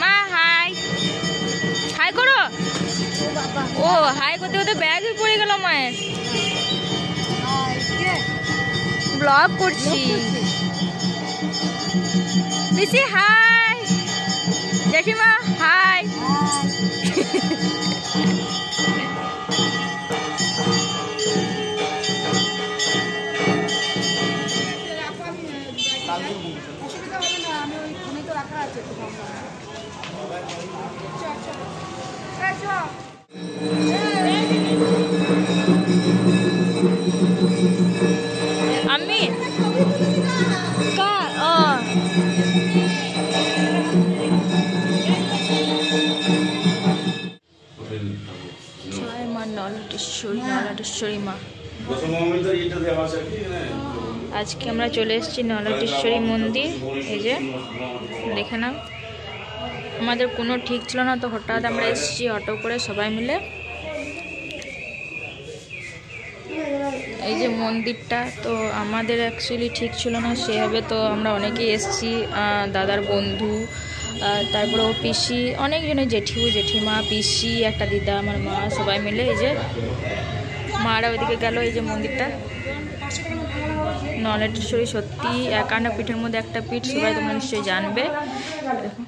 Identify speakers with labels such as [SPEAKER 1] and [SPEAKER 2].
[SPEAKER 1] মা high high করো। ও high করতে করতে ব্যাগ পড়ে গেল মায়ের। ব্লগ করছি। পিসি হাই, জেঠিমা হাই। আমি জয় মা নলাটেশ্বরী, নলাটেশ্বরী মা। আজকে আমরা চলে এসেছি নলাটেশ্বরী মন্দির। এই যে দেখে নাও, আমাদের কোনো ঠিক ছিল না, তো হঠাৎ আমরা এসেছি অটো করে সবাই মিলে। এই যে মন্দিরটা, তো আমাদের অ্যাকচুয়ালি ঠিক ছিল না সেভাবে, তো আমরা অনেকেই এসেছি, দাদার বন্ধু, তারপরে ও পিসি, অনেকজনের জেঠিমু জেঠিমা, পিসি, একটা দিদা, আমার মা, সবাই মিলে। এই যে মারা ওইদিকে গেল। এই যে মন্দিরটা নলাটেশ্বরী সত্যি 51 পীঠের মধ্যে একটা পীঠ, সবাই তোমরা নিশ্চয়ই জানবে। দেখো